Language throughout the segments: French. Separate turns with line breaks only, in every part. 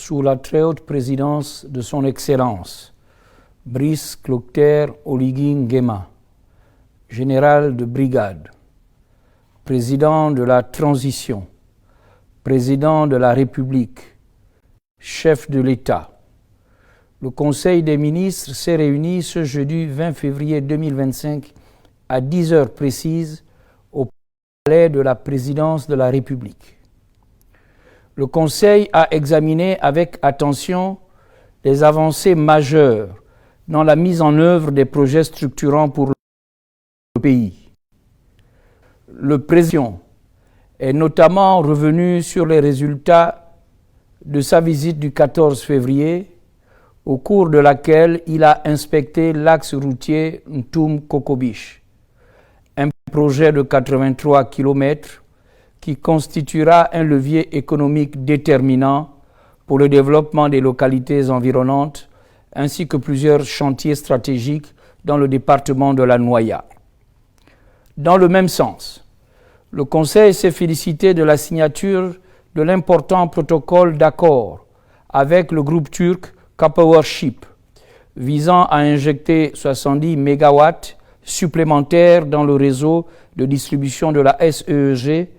sous la très haute présidence de son Excellence, Brice Clotaire Oligui Nguema, général de brigade, président de la transition, président de la République, chef de l'État. Le Conseil des ministres s'est réuni ce jeudi 20 février 2025 à 10 heures précises au palais de la présidence de la République. Le Conseil a examiné avec attention les avancées majeures dans la mise en œuvre des projets structurants pour le pays. Le président est notamment revenu sur les résultats de sa visite du 14 février, au cours de laquelle il a inspecté l'axe routier Ntoum-Kokobich, un projet de 83 km qui constituera un levier économique déterminant pour le développement des localités environnantes, ainsi que plusieurs chantiers stratégiques dans le département de la Noya. Dans le même sens, le Conseil s'est félicité de la signature de l'important protocole d'accord avec le groupe turc K-Powership, visant à injecter 70 MW supplémentaires dans le réseau de distribution de la SEEG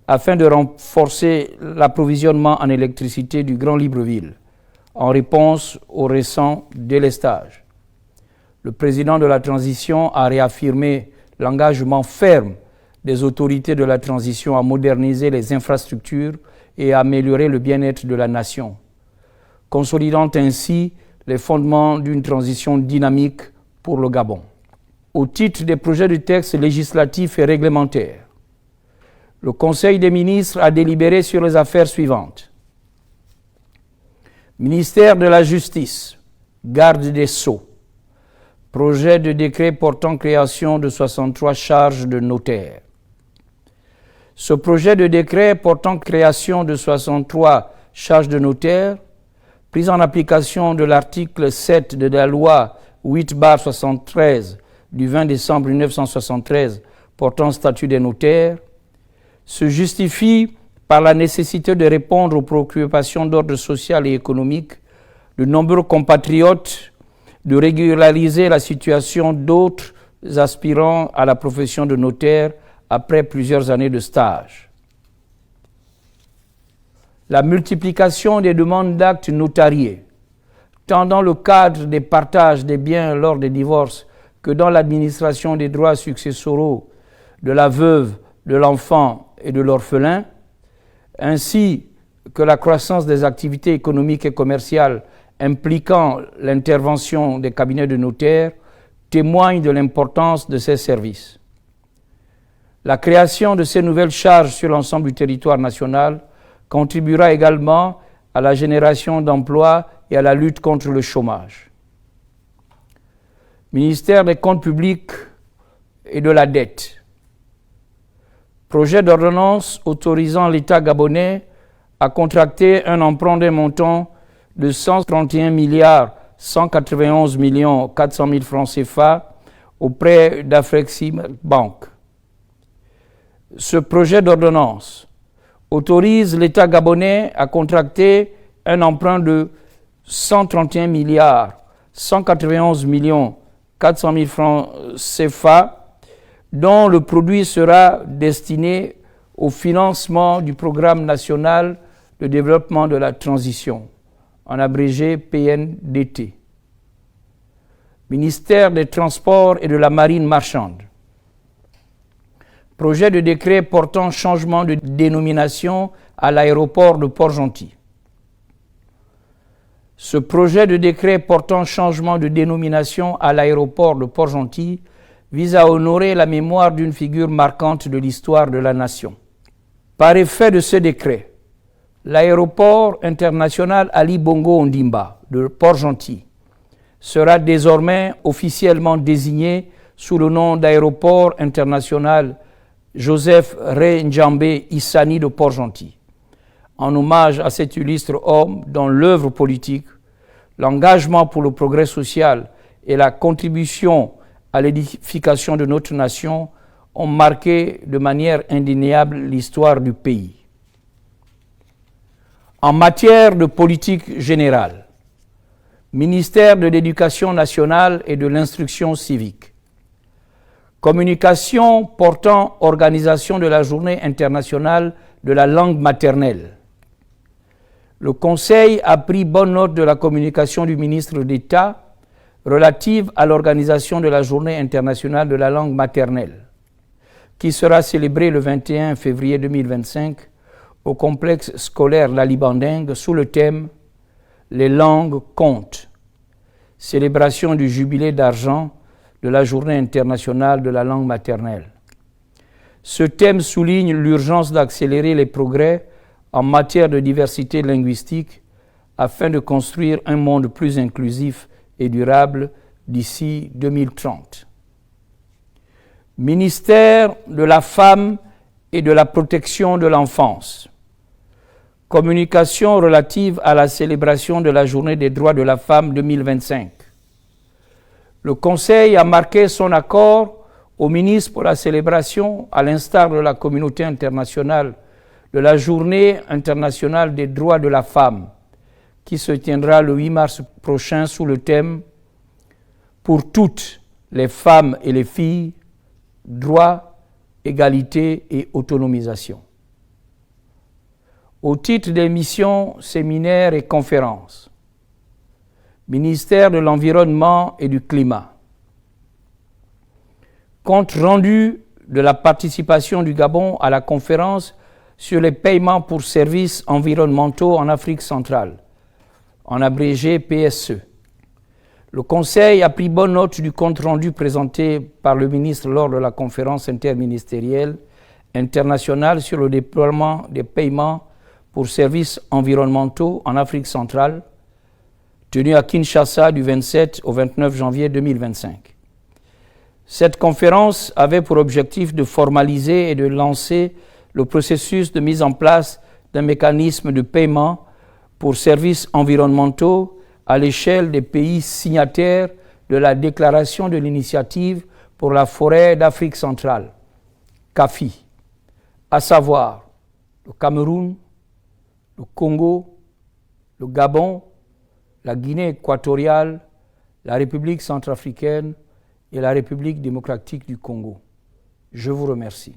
afin de renforcer l'approvisionnement en électricité du Grand Libreville, en réponse au récent délestage. Le président de la transition a réaffirmé l'engagement ferme des autorités de la transition à moderniser les infrastructures et à améliorer le bien-être de la nation, consolidant ainsi les fondements d'une transition dynamique pour le Gabon. Au titre des projets de textes législatifs et réglementaires, le Conseil des ministres a délibéré sur les affaires suivantes. Ministère de la Justice, Garde des Sceaux, projet de décret portant création de 63 charges de notaire. Ce projet de décret portant création de 63 charges de notaire, pris en application de l'article 7 de la loi 8/73 du 20 décembre 1973 portant statut des notaires, se justifie par la nécessité de répondre aux préoccupations d'ordre social et économique de nombreux compatriotes, de régulariser la situation d'autres aspirants à la profession de notaire après plusieurs années de stage. La multiplication des demandes d'actes notariés, tant dans le cadre des partages des biens lors des divorces que dans l'administration des droits successoraux de la veuve, de l'enfant et de l'orphelin, ainsi que la croissance des activités économiques et commerciales impliquant l'intervention des cabinets de notaires, témoignent de l'importance de ces services. La création de ces nouvelles charges sur l'ensemble du territoire national contribuera également à la génération d'emplois et à la lutte contre le chômage. Ministère des Comptes publics et de la dette. Projet d'ordonnance autorisant l'État gabonais à contracter un emprunt d'un montant de 131 191 400 000 francs CFA auprès d'Afreximbank. Ce projet d'ordonnance autorise l'État gabonais à contracter un emprunt de 131 191 400 000 francs CFA, dont le produit sera destiné au financement du Programme national de développement de la transition, en abrégé PNDT. Ministère des Transports et de la Marine marchande. Projet de décret portant changement de dénomination à l'aéroport de Port-Gentil. Ce projet de décret portant changement de dénomination à l'aéroport de Port-Gentil vise à honorer la mémoire d'une figure marquante de l'histoire de la nation. Par effet de ce décret, l'aéroport international Ali Bongo Ondimba de Port-Gentil sera désormais officiellement désigné sous le nom d'aéroport international Joseph Ré-Njambé Issani de Port-Gentil, en hommage à cet illustre homme dont l'œuvre politique, l'engagement pour le progrès social et la contribution à l'édification de notre nation ont marqué de manière indéniable l'histoire du pays. En matière de politique générale, ministère de l'Éducation nationale et de l'Instruction civique. Communication portant organisation de la Journée internationale de la langue maternelle. Le Conseil a pris bonne note de la communication du ministre d'État relative à l'organisation de la Journée internationale de la langue maternelle, qui sera célébrée le 21 février 2025 au complexe scolaire Lalibanding sous le thème « Les langues comptent », célébration du jubilé d'argent de la Journée internationale de la langue maternelle. Ce thème souligne l'urgence d'accélérer les progrès en matière de diversité linguistique afin de construire un monde plus inclusif et durable d'ici 2030. Ministère de la Femme et de la Protection de l'Enfance. Communication relative à la célébration de la Journée des droits de la femme 2025. Le Conseil a marqué son accord au ministre pour la célébration, à l'instar de la communauté internationale, de la Journée internationale des droits de la femme, qui se tiendra le 8 mars prochain sous le thème « Pour toutes les femmes et les filles, droits, égalité et autonomisation ». Au titre des missions, séminaires et conférences, ministère de l'Environnement et du Climat. Compte rendu de la participation du Gabon à la conférence sur les paiements pour services environnementaux en Afrique centrale, en abrégé PSE. Le Conseil a pris bonne note du compte rendu présenté par le ministre lors de la conférence interministérielle internationale sur le déploiement des paiements pour services environnementaux en Afrique centrale, tenue à Kinshasa du 27 au 29 janvier 2025. Cette conférence avait pour objectif de formaliser et de lancer le processus de mise en place d'un mécanisme de paiement pour services environnementaux à l'échelle des pays signataires de la Déclaration de l'initiative pour la forêt d'Afrique centrale, CAFI, à savoir le Cameroun, le Congo, le Gabon, la Guinée équatoriale, la République centrafricaine et la République démocratique du Congo. Je vous remercie.